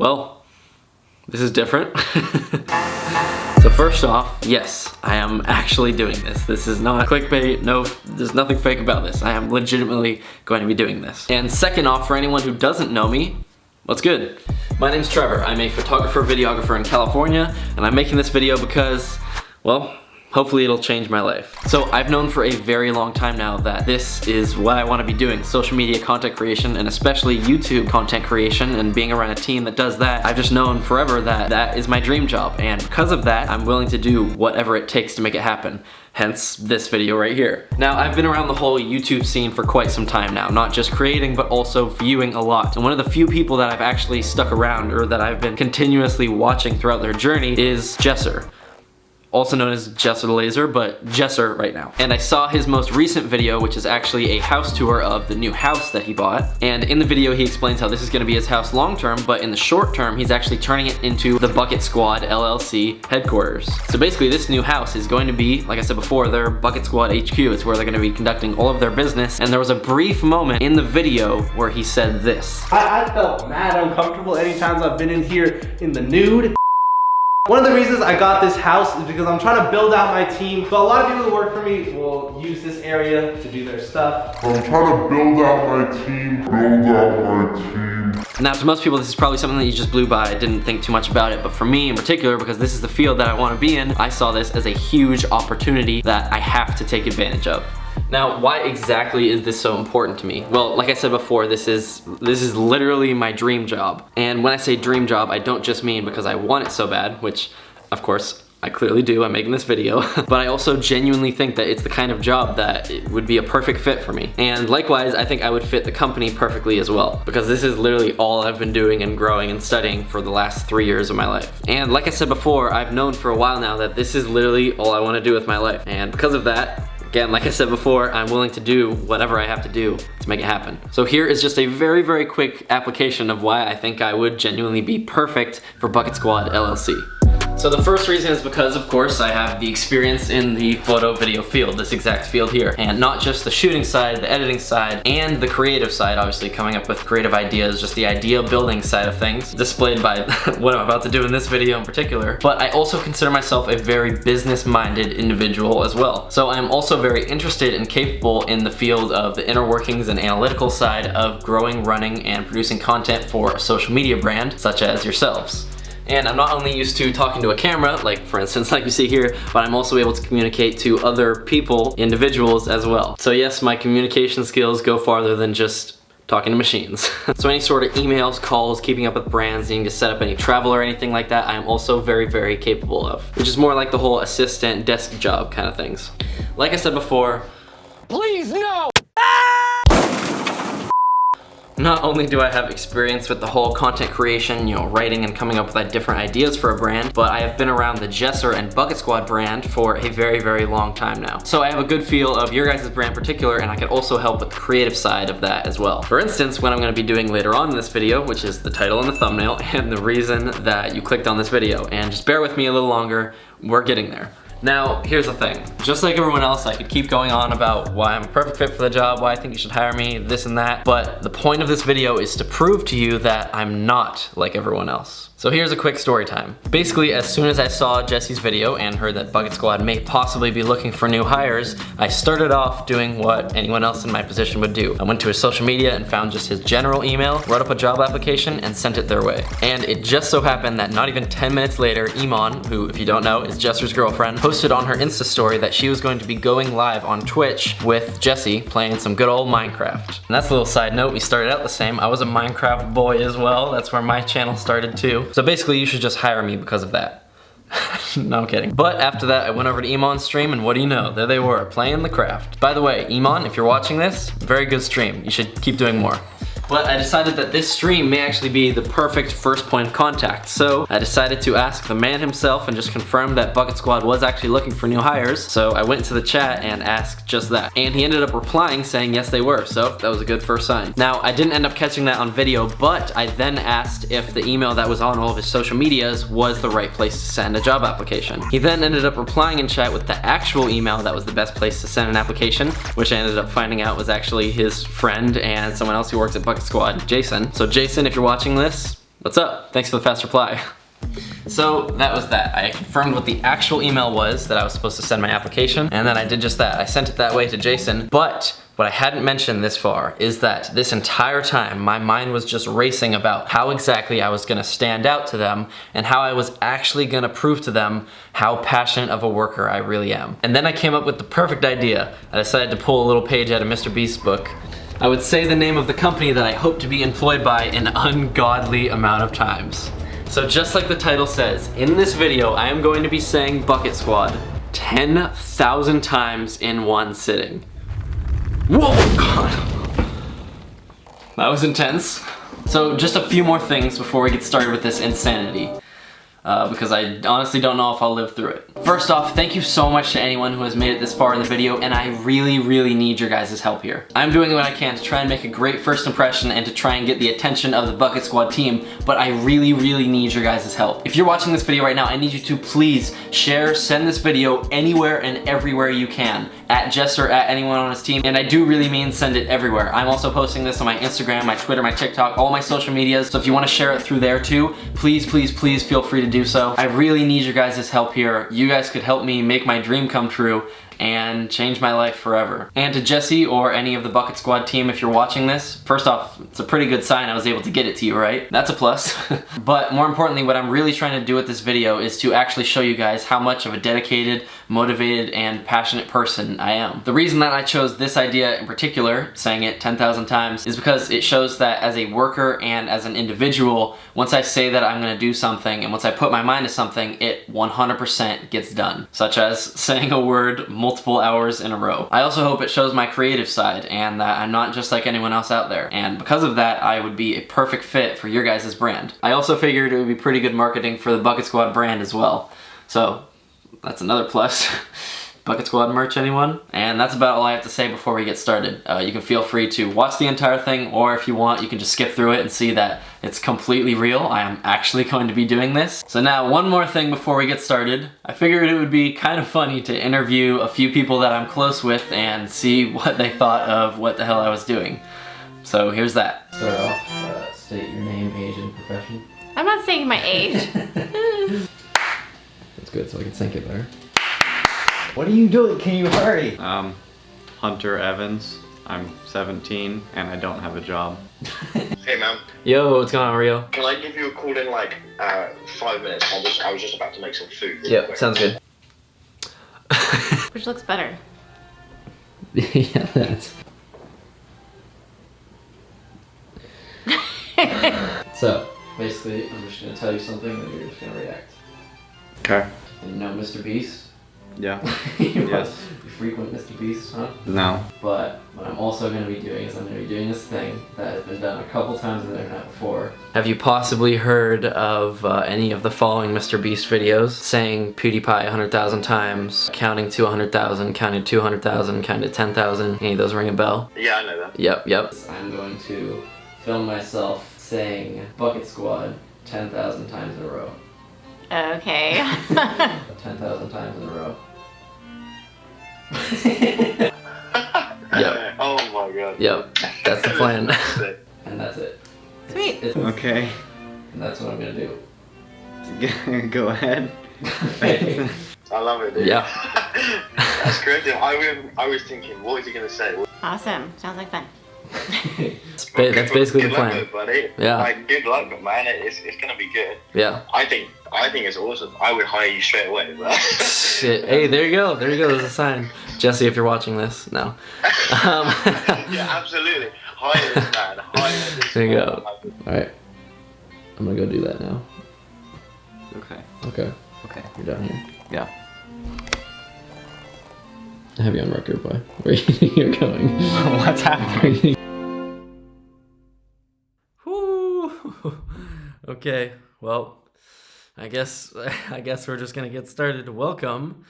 Well, this is different. So first off, yes, I am actually doing this. This is not clickbait, no, there's nothing fake about this. I am legitimately going to be doing this. And second off, for anyone who doesn't know me, what's good? My name's Trevor. I'm a photographer, videographer in California, and I'm making this video because, well, hopefully it'll change my life. So I've known for a very long time now that this is what I want to be doing, social media content creation, and especially YouTube content creation, and being around a team that does that. I've just known forever that that is my dream job, and because of that, I'm willing to do whatever it takes to make it happen. Hence this video right here. Now, I've been around the whole YouTube scene for quite some time now, not just creating, but also viewing a lot. And one of the few people that I've actually stuck around, or that I've been continuously watching throughout their journey, is JESSER. Also known as Jesser the Laser, but JESSER right now. And I saw his most recent video, which is actually a house tour of the new house that he bought. And in the video, he explains how this is gonna be his house long term, but in the short term, he's actually turning it into the Bucketsquad LLC headquarters. So basically, this new house is going to be, like I said before, their Bucketsquad HQ. It's where they're gonna be conducting all of their business. And there was a brief moment in the video where he said this. I felt mad uncomfortable any times I've been in here in the nude. One of the reasons I got this house is because I'm trying to build out my team. So a lot of people who work for me will use this area to do their stuff. I'm trying to build out my team, Now, to most people, this is probably something that you just blew by. I didn't think too much about it, but for me in particular, because this is the field that I want to be in, I saw this as a huge opportunity that I have to take advantage of. Now, why exactly is this so important to me? Well, like I said before, this is literally my dream job. And when I say dream job, I don't just mean because I want it so bad, which, of course, I clearly do, I'm making this video, but I also genuinely think that it's the kind of job that it would be a perfect fit for me. And likewise, I think I would fit the company perfectly as well, because this is literally all I've been doing and growing and studying for the last 3 years of my life. And like I said before, I've known for a while now that this is literally all I want to do with my life. And because of that, again, like I said before, I'm willing to do whatever I have to do to make it happen. So here is just a very, very quick application of why I think I would genuinely be perfect for Bucketsquad LLC. So the first reason is because, of course, I have the experience in the photo video field, this exact field here. And not just the shooting side, the editing side, and the creative side, obviously coming up with creative ideas, just the idea building side of things, displayed by what I'm about to do in this video in particular. But I also consider myself a very business-minded individual as well. So I'm also very interested and capable in the field of the inner workings and analytical side of growing, running, and producing content for a social media brand, such as yourselves. And I'm not only used to talking to a camera, like for instance, like you see here, but I'm also able to communicate to other people, individuals as well. So yes, my communication skills go farther than just talking to machines. So any sort of emails, calls, keeping up with brands, needing to set up any travel or anything like that, I am also very, very capable of. Which is more like the whole assistant, desk job kind of things. Like I said before, please no! not only do I have experience with the whole content creation, you know, writing and coming up with different ideas for a brand, but I have been around the JESSER and Bucketsquad brand for a very, very long time now. So I have a good feel of your guys' brand in particular, and I can also help with the creative side of that as well. For instance, what I'm gonna be doing later on in this video, which is the title and the thumbnail, and the reason that you clicked on this video. And just bear with me a little longer, we're getting there. Now, here's the thing. Just like everyone else, I could keep going on about why I'm a perfect fit for the job, why I think you should hire me, this and that, but the point of this video is to prove to you that I'm not like everyone else. So here's a quick story time. Basically, as soon as I saw Jesse's video and heard that Bucketsquad may possibly be looking for new hires, I started off doing what anyone else in my position would do. I went to his social media and found just his general email, wrote up a job application, and sent it their way. And it just so happened that not even 10 minutes later, Iman, who, if you don't know, is Jesser's girlfriend, posted on her Insta story that she was going to be going live on Twitch with Jesse playing some good old Minecraft. And that's a little side note, we started out the same. I was a Minecraft boy as well. That's where my channel started too. So basically, you should just hire me because of that. No, I'm kidding. But after that, I went over to Iman's stream, and what do you know? There they were, playing the craft. By the way, Iman, if you're watching this, very good stream. You should keep doing more. But I decided that this stream may actually be the perfect first point of contact. So I decided to ask the man himself and just confirm that Bucketsquad was actually looking for new hires. So I went to the chat and asked just that. And he ended up replying saying yes they were. So that was a good first sign. Now I didn't end up catching that on video, but I then asked if the email that was on all of his social medias was the right place to send a job application. He then ended up replying in chat with the actual email that was the best place to send an application, which I ended up finding out was actually his friend and someone else who works at Bucketsquad, Jason. So Jason, if you're watching this, What's up? Thanks for the fast reply. So that was that. I confirmed what the actual email was that I was supposed to send my application, and then I did just that. I sent it that way to Jason, but what I hadn't mentioned this far is that this entire time my mind was just racing about how exactly I was gonna stand out to them and how I was actually gonna prove to them how passionate of a worker I really am. And then I came up with the perfect idea. I decided to pull a little page out of Mr. Beast's book. I would say the name of the company that I hope to be employed by an ungodly amount of times. So just like the title says, in this video I am going to be saying Bucketsquad 10,000 times in one sitting. Whoa, God. That was intense. So just a few more things before we get started with this insanity. Because I honestly don't know if I'll live through it. First off, thank you so much to anyone who has made it this far in the video, and I really, really need your guys' help here. I'm doing what I can to try and make a great first impression and to try and get the attention of the Bucketsquad team, but I really, really need your guys' help. If you're watching this video right now, I need you to please share, send this video anywhere and everywhere you can. At JESSER, at anyone on his team, and I do really mean send it everywhere. I'm also posting this on my Instagram, my Twitter, my TikTok, all my social medias, so if you want to share it through there too, please, please, please feel free to do so. I really need your guys' help here. You guys could help me make my dream come true and change my life forever. And to Jesse or any of the Bucketsquad team, if you're watching this, first off, it's a pretty good sign I was able to get it to you, right? That's a plus. But more importantly, what I'm really trying to do with this video is to actually show you guys how much of a dedicated, motivated, and passionate person I am. The reason that I chose this idea in particular, saying it 10,000 times, is because it shows that as a worker and as an individual, once I say that I'm gonna do something and once I put my mind to something, it 100% gets done. Such as saying a word multiple hours in a row. I also hope it shows my creative side and that I'm not just like anyone else out there. And because of that, I would be a perfect fit for your guys' brand. I also figured it would be pretty good marketing for the Bucketsquad brand as well. So that's another plus. Bucketsquad merch, anyone? And that's about all I have to say before we get started. You can feel free to watch the entire thing, or if you want, you can just skip through it and see that it's completely real. I am actually going to be doing this. So now, one more thing before we get started. I figured it would be kind of funny to interview a few people that I'm close with and see what they thought of what the hell I was doing. So here's that. Start off, state your name, age, and profession. I'm not saying my age. That's good, so I can sync it better. What are you doing? Can you hurry? Hunter Evans. I'm 17 and I don't have a job. Hey man, Yo, what's going on, Rio? can I give you a call in like 5 minutes? I was just about to make some food. Yep, sounds good. Which looks better? Yeah, that's... So, basically, I'm just gonna tell you something and you're just gonna react. Okay. And you know Mr. Beast? Yeah. You Yes. You frequent Mr. Beast, huh? No. But what I'm also going to be doing is I'm going to be doing this thing that has been done a couple times on the internet before. Have you possibly heard of any of the following Mr. Beast videos? Saying PewDiePie 100,000 times, counting to 100,000, counting to 200,000, counting to 10,000. Any of those ring a bell? Yeah, I know that. Yep, yep. I'm going to film myself saying Bucketsquad 10,000 times in a row. Okay. 10,000 times in a row. Yep. Oh my god. Yep. That's the plan. That's it. And that's it. Sweet. Okay. And that's what I'm gonna do. Go ahead. I love it, dude. Yeah. That's creative. I was thinking, what is he gonna say? Awesome. Sounds like fun. That's basically the Good luck plan. with it, buddy. Yeah. Like, good luck, man. It's gonna be good. Yeah. I think it's awesome. I would hire you straight away. But Shit. Hey, there you go. There you go. There's a sign. Jesse, if you're watching this, no. yeah, absolutely. Hire this man. Hire this There you man. go. Alright. I'm gonna go do that now. Okay. Okay. Okay. You're down here. Yeah. I have you on record, boy. Where you're going. What's happening? Whew. Okay. Well, I guess we're just gonna get started. Welcome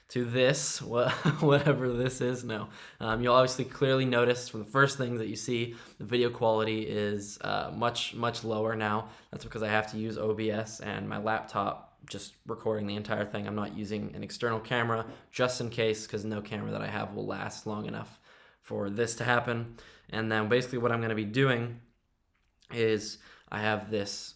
to this, whatever this is now. You'll obviously clearly notice from the first things that you see, the video quality is much lower now. That's because I have to use OBS and my laptop just recording the entire thing. I'm not using an external camera just in case, because no camera that I have will last long enough for this to happen. And then basically what I'm going to be doing is I have this